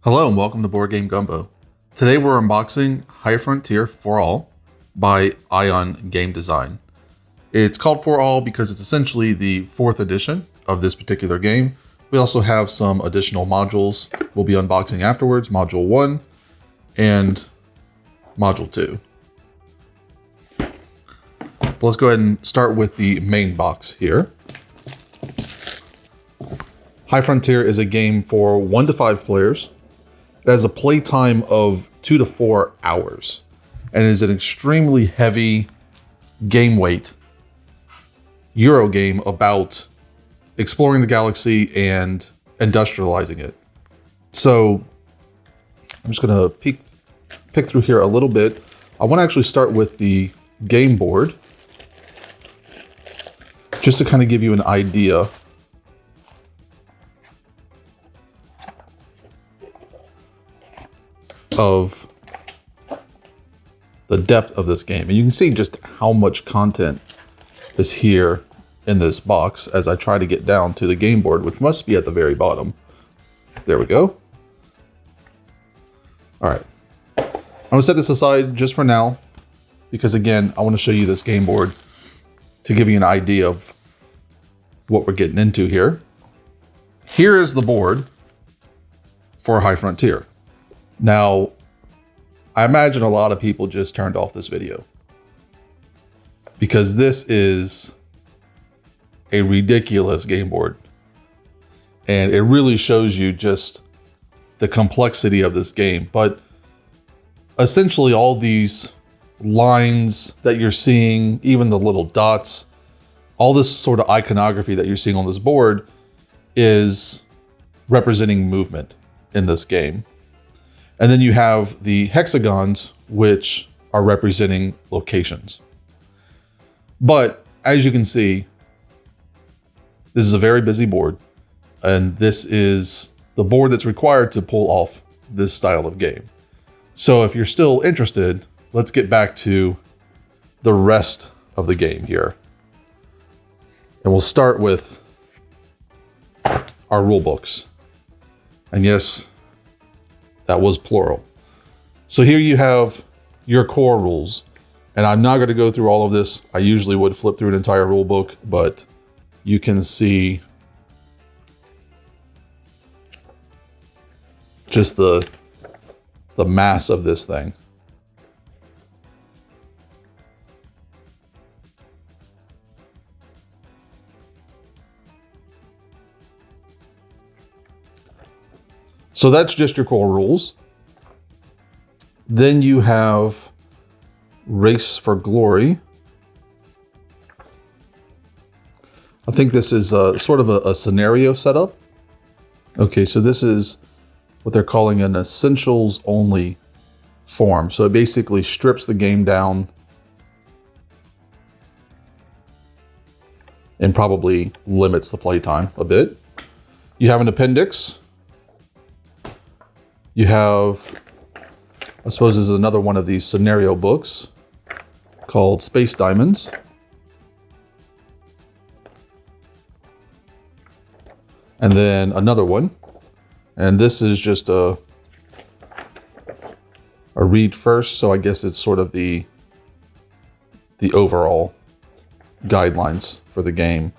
Hello and welcome to Board Game Gumbo. Today we're unboxing High Frontier For All by Ion Game Design. It's called For All because it's essentially the 4th edition of this particular game. We also have some additional modules we'll be unboxing afterwards, Module 1 and Module 2. But let's go ahead and start with the main box here. High Frontier is a game for 1 to 5 players. It has a play time of 2 to 4 hours and is an extremely heavy game weight Euro game about exploring the galaxy and industrializing it. So I'm just gonna pick through here a little bit. I want to actually start with the game board just to kind of give you an idea of the depth of this game. And you can see just how much content is here in this box as I try to get down to the game board, which must be at the very bottom. There we go. All right. I'm gonna set this aside just for now because again, I want to show you this game board to give you an idea of what we're getting into here. Here is the board for High Frontier. Now, I imagine a lot of people just turned off this video because this is a ridiculous game board. And it really shows you just the complexity of this game. But essentially all these lines that you're seeing, even the little dots, all this sort of iconography that you're seeing on this board is representing movement in this game. And then you have the hexagons, which are representing locations. But as you can see, this is a very busy board. And this is the board that's required to pull off this style of game. So if you're still interested, let's get back to the rest of the game here. And we'll start with our rule books. And yes, that was plural. So here you have your core rules. And I'm not going to go through all of this. I usually would flip through an entire rule book, but you can see just the mass of this thing. So that's just your core rules. Then you have Race for Glory. I think this is sort of a scenario setup. Okay, so this is what they're calling an essentials only form. So it basically strips the game down and probably limits the playtime a bit. You have an appendix. You have, I suppose this is another one of these scenario books called Space Diamonds. And then another one. And this is just a read first. So I guess it's sort of the overall guidelines for the game.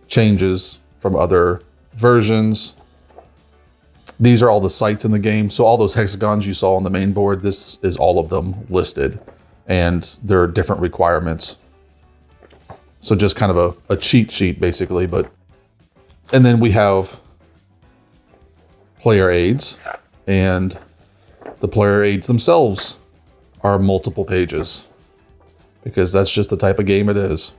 Changes from other versions. These are all the sites in the game. So all those hexagons you saw on the main board, this is all of them listed. And there are different requirements. So just kind of a cheat sheet basically. And then we have player aids. And the player aids themselves are multiple pages. Because that's just the type of game it is.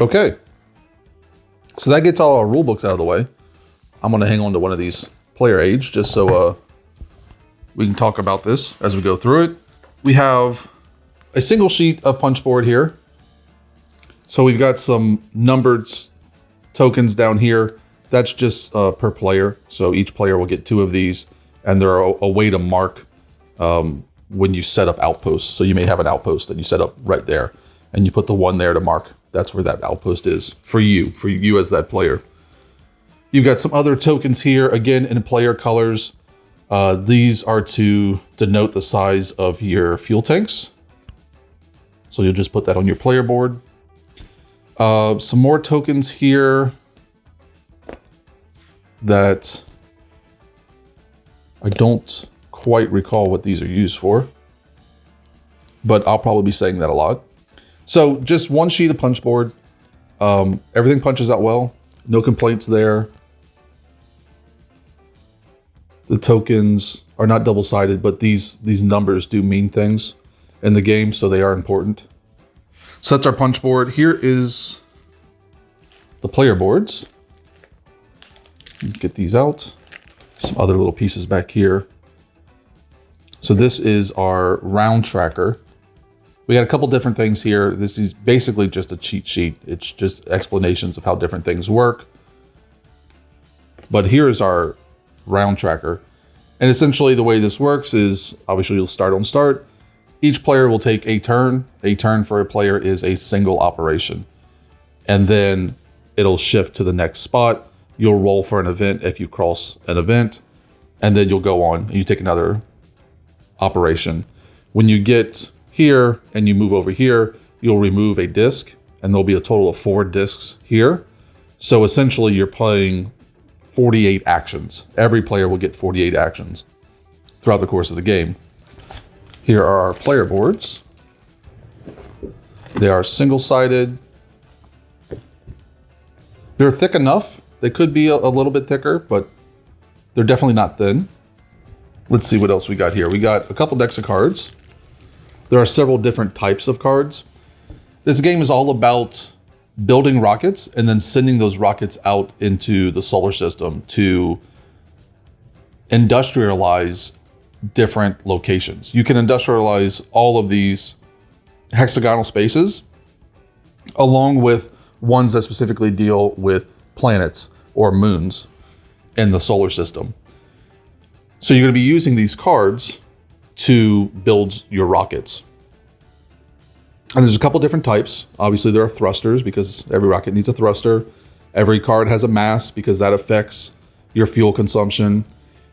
Okay. So that gets all our rule books out of the way. I'm going to hang on to one of these player aids just so we can talk about this as we go through it. We have a single sheet of Punchboard here. So we've got some numbered tokens down here. That's just per player. So each player will get 2 of these. And they're a way to mark when you set up outposts. So you may have an outpost that you set up right there. And you put the 1 there to mark. That's where that outpost is for you as that player. You've got some other tokens here, again, in player colors. These are to denote the size of your fuel tanks. So you'll just put that on your player board. Some more tokens here that I don't quite recall what these are used for, but I'll probably be saying that a lot. So just one sheet of punchboard. Everything punches out well. No complaints there. The tokens are not double-sided, but these numbers do mean things in the game, so they are important. So that's our punchboard. Here is the player boards. Let's get these out. Some other little pieces back here. So this is our round tracker. We got a couple different things here. This is basically just a cheat sheet. It's just explanations of how different things work. But here's our round tracker. And essentially the way this works is, obviously you'll start on start. Each player will take a turn. A turn for a player is a single operation. And then it'll shift to the next spot. You'll roll for an event if you cross an event. And then you'll go on and you take another operation. When you get here and you move over here, you'll remove a disc, and there'll be a total of 4 discs here. So essentially you're playing 48 actions. Every player will get 48 actions throughout the course of the game. Here are our player boards. They are single-sided. They're thick enough. They could be a little bit thicker, but they're definitely not thin. Let's see what else we got here. We got a couple decks of cards. There are several different types of cards. This game is all about building rockets and then sending those rockets out into the solar system to industrialize different locations. You can industrialize all of these hexagonal spaces along with ones that specifically deal with planets or moons in the solar system. So you're going to be using these cards to build your rockets. And there's a couple different types. Obviously there are thrusters because every rocket needs a thruster. Every card has a mass because that affects your fuel consumption.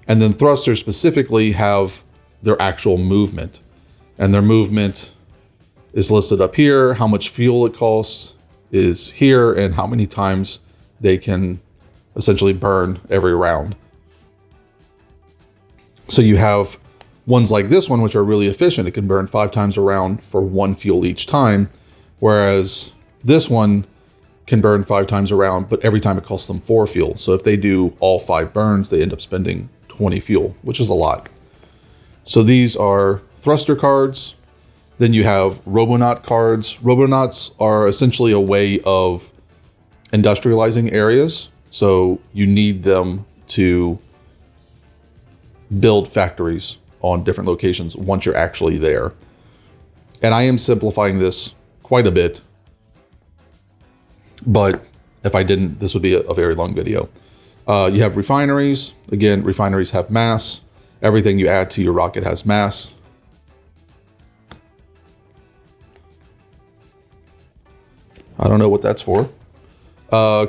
And then thrusters specifically have their actual movement. And their movement is listed up here. How much fuel it costs is here, and how many times they can essentially burn every round. So you have ones like this one, which are really efficient. It can burn 5 times a round for 1 fuel each time. Whereas this one can burn 5 times a round, but every time it costs them 4 fuel. So if they do all 5 burns, they end up spending 20 fuel, which is a lot. So these are thruster cards. Then you have Robonaut cards. Robonauts are essentially a way of industrializing areas. So you need them to build factories on different locations once you're actually there. And I am simplifying this quite a bit, but if I didn't, this would be a very long video. You have refineries. Again, refineries have mass. Everything you add to your rocket has mass. I don't know what that's for.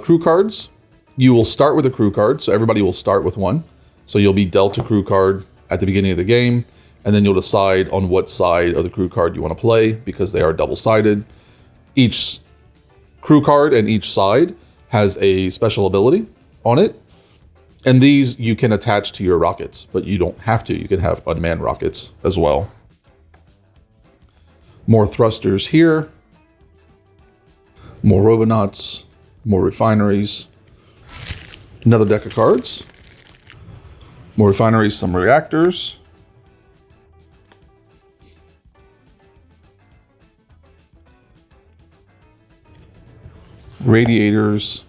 Crew cards. You will start with a crew card, so everybody will start with one. So you'll be dealt a crew card at the beginning of the game, and then you'll decide on what side of the crew card you want to play because they are double-sided. Each crew card and each side has a special ability on it, and these you can attach to your rockets, but you don't have to. You can have unmanned rockets as well. More thrusters here, more Robonauts, more refineries, another deck of cards. More refineries, some reactors. Radiators.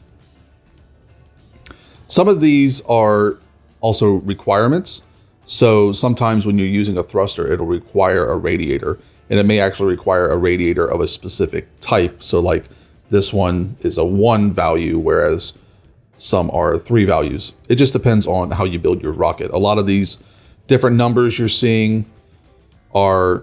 Some of these are also requirements. So sometimes when you're using a thruster, it'll require a radiator. And it may actually require a radiator of a specific type. So like this one is a 1 value, whereas some are 3 values. It just depends on how you build your rocket. A lot of these different numbers you're seeing have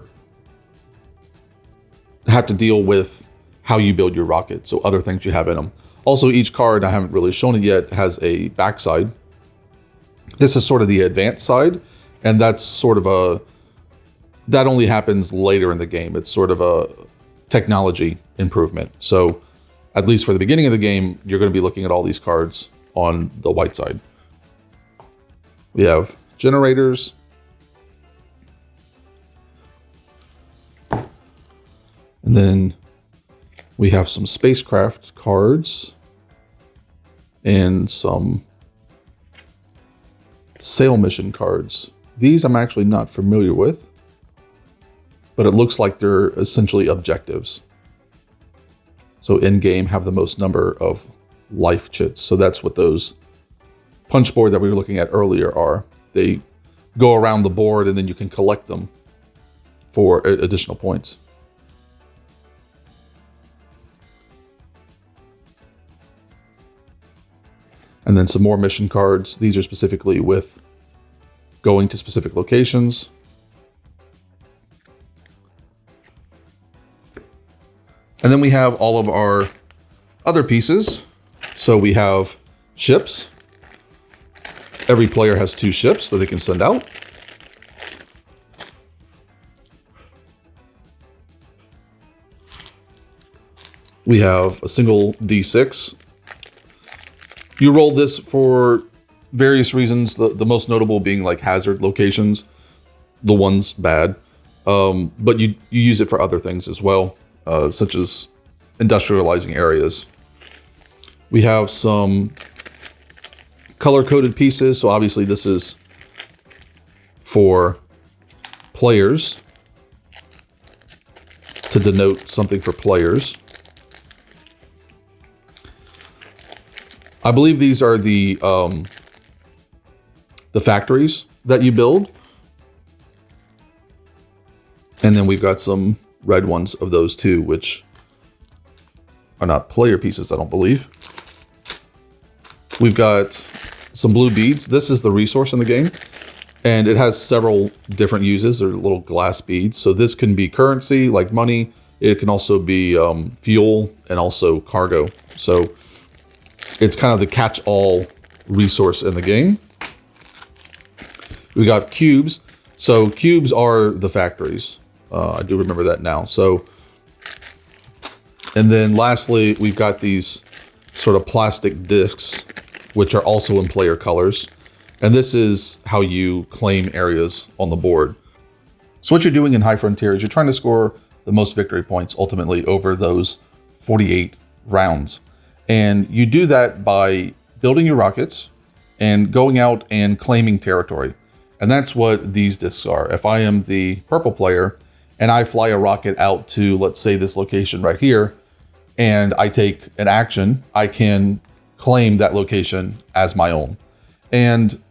to deal with how you build your rocket. So other things you have in them. Also, each card, I haven't really shown it yet, has a backside. This is sort of the advanced side, and that's sort of that only happens later in the game. It's sort of a technology improvement. So at least for the beginning of the game, you're going to be looking at all these cards on the white side. We have generators. And then we have some spacecraft cards and some sail mission cards. These I'm actually not familiar with, but it looks like they're essentially objectives. So in-game have the most number of life chits. So that's what those punchboard that we were looking at earlier are. They go around the board and then you can collect them for additional points. And then some more mission cards. These are specifically with going to specific locations. And then we have all of our other pieces. So we have ships. Every player has 2 ships that they can send out. We have a single D6. You roll this for various reasons, the most notable being like hazard locations, the ones bad. But you use it for other things as well, such as industrializing areas. We have some color-coded pieces, so obviously this is for players, to denote something for players. I believe these are the factories that you build. And then we've got some red ones of those too, which are not player pieces, I don't believe. We've got some blue beads. This is the resource in the game, and it has several different uses. They're little glass beads. So this can be currency, like money. It can also be fuel and also cargo. So it's kind of the catch-all resource in the game. We got cubes. So cubes are the factories. I do remember that now. So, and then lastly, we've got these sort of plastic discs, which are also in player colors. And this is how you claim areas on the board. So what you're doing in High Frontier is you're trying to score the most victory points ultimately over those 48 rounds. And you do that by building your rockets and going out and claiming territory. And that's what these discs are. If I am the purple player and I fly a rocket out to, let's say, this location right here, and I take an action, I can claim that location as my own. And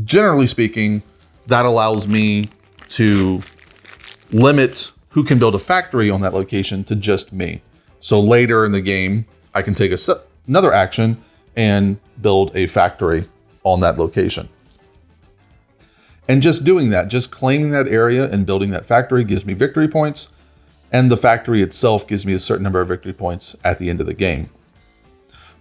generally speaking, that allows me to limit who can build a factory on that location to just me. So later in the game, I can take another action and build a factory on that location. And just doing that, just claiming that area and building that factory gives me victory points. And the factory itself gives me a certain number of victory points at the end of the game.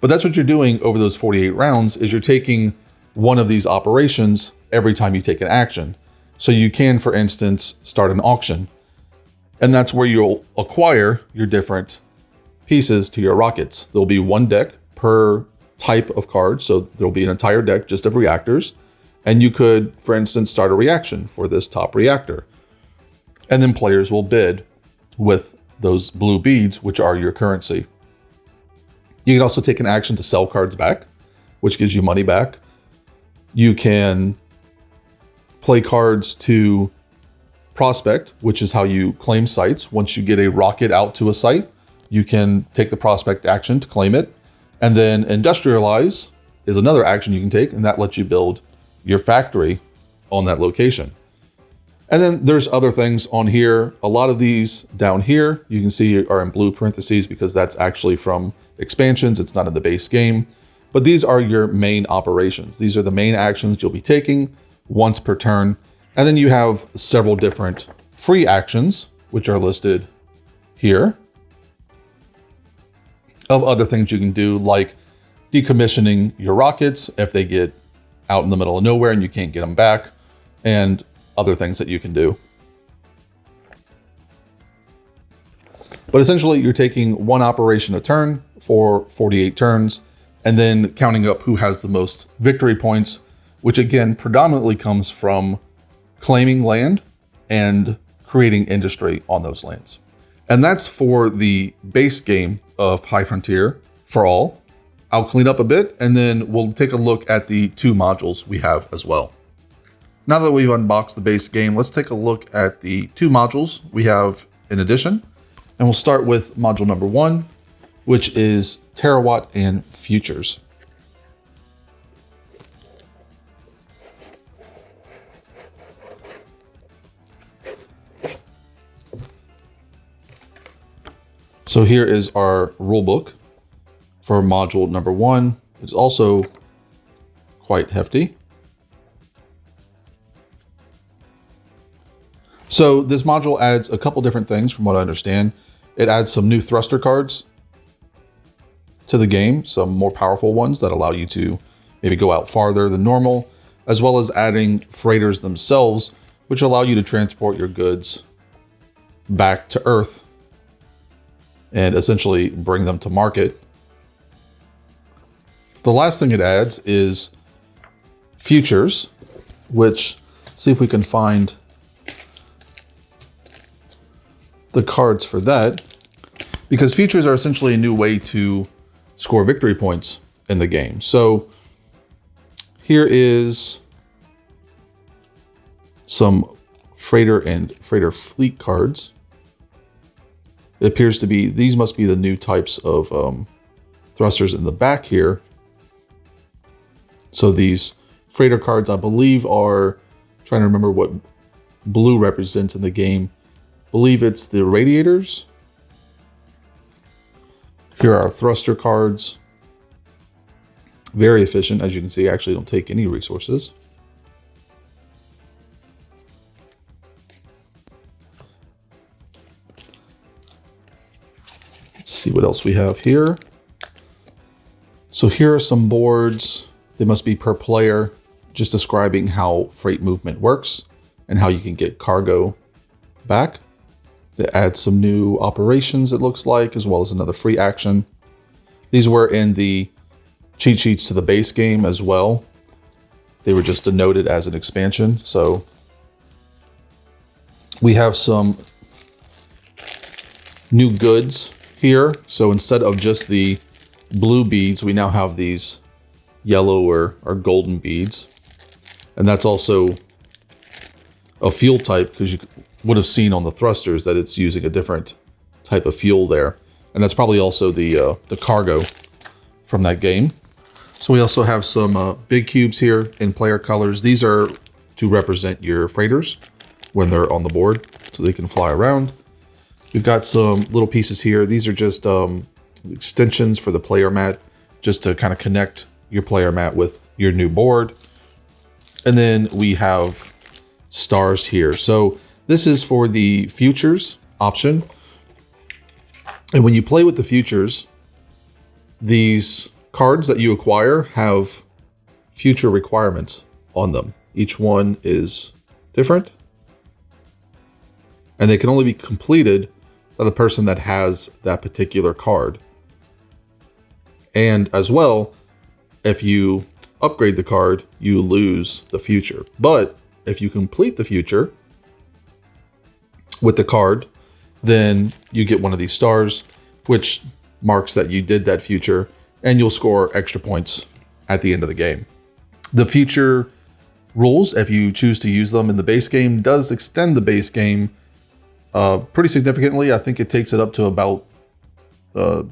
But that's what you're doing over those 48 rounds, is you're taking one of these operations every time you take an action. So you can, for instance, start an auction. And that's where you'll acquire your different pieces to your rockets. There'll be one deck per type of card. So there'll be an entire deck just of reactors. And you could, for instance, start a reaction for this top reactor. And then players will bid with those blue beads, which are your currency. You can also take an action to sell cards back, which gives you money back. You can play cards to prospect, which is how you claim sites. Once you get a rocket out to a site, you can take the prospect action to claim it. And then industrialize is another action you can take, and that lets you build your factory on that location. And then there's other things on here. A lot of these down here, you can see are in blue parentheses because that's actually from expansions. It's not in the base game. But these are your main operations. These are the main actions you'll be taking once per turn. And then you have several different free actions, which are listed here. of other things you can do, like decommissioning your rockets if they get out in the middle of nowhere and you can't get them back, and other things that you can do. But essentially, you're taking one operation a turn for 48 turns, and then counting up who has the most victory points, which again predominantly comes from claiming land and creating industry on those lands. And that's for the base game of High Frontier for all. I'll clean up a bit, and then we'll take a look at the 2 modules we have as well. Now that we've unboxed the base game, let's take a look at the 2 modules we have in addition. And we'll start with module number 1, which is Terawatt and Futures. So here is our rulebook for module number 1. It's also quite hefty. So this module adds a couple different things from what I understand. It adds some new thruster cards to the game, some more powerful ones that allow you to maybe go out farther than normal, as well as adding freighters themselves, which allow you to transport your goods back to Earth and essentially bring them to market. The last thing it adds is futures, which, let's see if we can find the cards for that, because futures are essentially a new way to score victory points in the game. So here is some freighter and freighter fleet cards. It appears to be, these must be the new types of thrusters in the back here. So these freighter cards, I believe, are, trying to remember what blue represents in the game. Believe it's the radiators. Here are our thruster cards. Very efficient, as you can see. Actually don't take any resources. Let's see what else we have here. So here are some boards. They must be per player, just describing how freight movement works and how you can get cargo back. They add some new operations, it looks like, as well as another free action. These were in the cheat sheets to the base game as well. They were just denoted as an expansion. So we have some new goods here. So instead of just the blue beads, we now have these yellow or golden beads. And that's also a fuel type, because you would have seen on the thrusters that it's using a different type of fuel there. And that's probably also the cargo from that game. So we also have some big cubes here in player colors. These are to represent your freighters when they're on the board, so they can fly around. We've got some little pieces here. These are just extensions for the player mat, just to kind of connect your player mat with your new board. And then we have stars here. So this is for the futures option. And when you play with the futures, these cards that you acquire have future requirements on them. Each one is different. And they can only be completed by the person that has that particular card. And as well, if you upgrade the card, you lose the future. But if you complete the future with the card, then you get one of these stars, which marks that you did that future, and you'll score extra points at the end of the game. The future rules, if you choose to use them in the base game, does extend the base game pretty significantly. I think it takes it up to about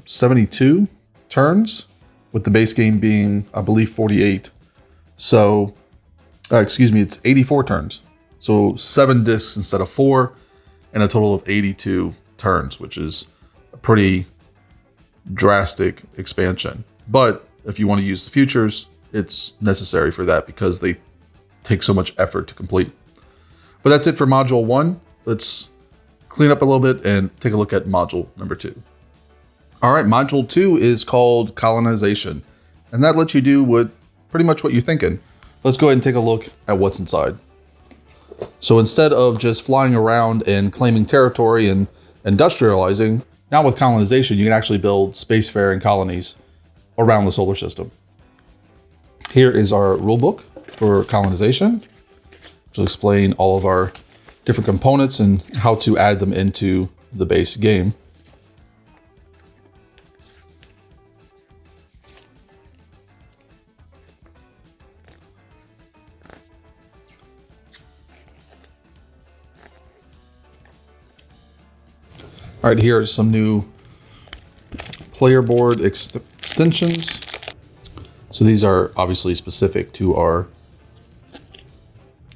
72 turns, with the base game being, I believe, 48. So, excuse me, it's 84 turns. So 7 discs instead of 4, and a total of 82 turns, which is a pretty drastic expansion. But if you want to use the futures, it's necessary for that because they take so much effort to complete. But that's it for module 1. Let's clean up a little bit and take a look at module number 2. All right, module 2 is called Colonization, and that lets you do pretty much what you're thinking. Let's go ahead and take a look at what's inside. So instead of just flying around and claiming territory and industrializing, now with colonization, you can actually build spacefaring colonies around the solar system. Here is our rulebook for colonization, which will explain all of our different components and how to add them into the base game. All right, here are some new player board extensions. So these are obviously specific to our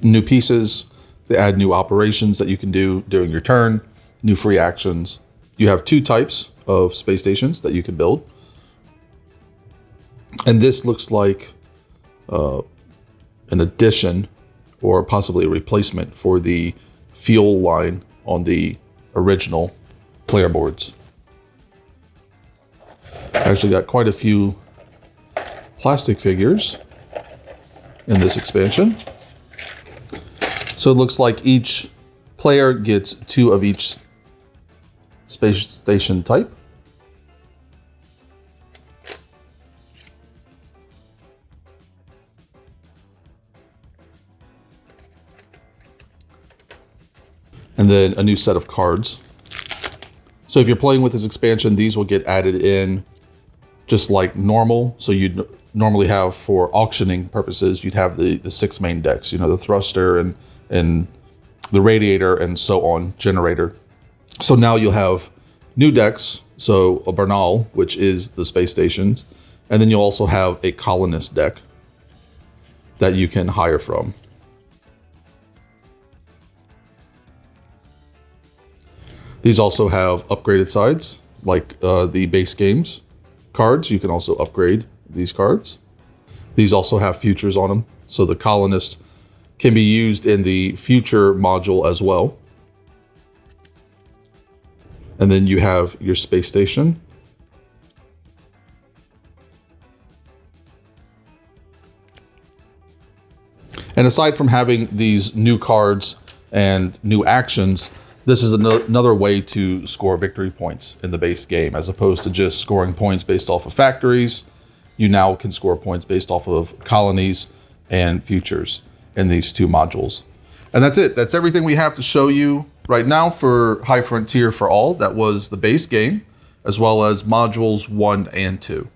new pieces. They add new operations that you can do during your turn, new free actions. You have 2 types of space stations that you can build. And this looks like an addition or possibly a replacement for the fuel line on the original player boards. I actually got quite a few plastic figures in this expansion. So it looks like each player gets 2 of each space station type. And then a new set of cards. So if you're playing with this expansion, these will get added in just like normal. So you'd normally have, for auctioning purposes, you'd have the 6 main decks, you know, the thruster and the radiator and so on, generator. So now you'll have new decks. So a Bernal, which is the space stations. And then you'll also have a colonist deck that you can hire from. These also have upgraded sides, like the base games cards. You can also upgrade these cards. These also have futures on them. So the colonist can be used in the future module as well. And then you have your space station. And aside from having these new cards and new actions, this is another way to score victory points in the base game. As opposed to just scoring points based off of factories, you now can score points based off of colonies and futures in these 2 modules. And that's it. That's everything we have to show you right now for High Frontier for All. That was the base game, as well as modules 1 and 2.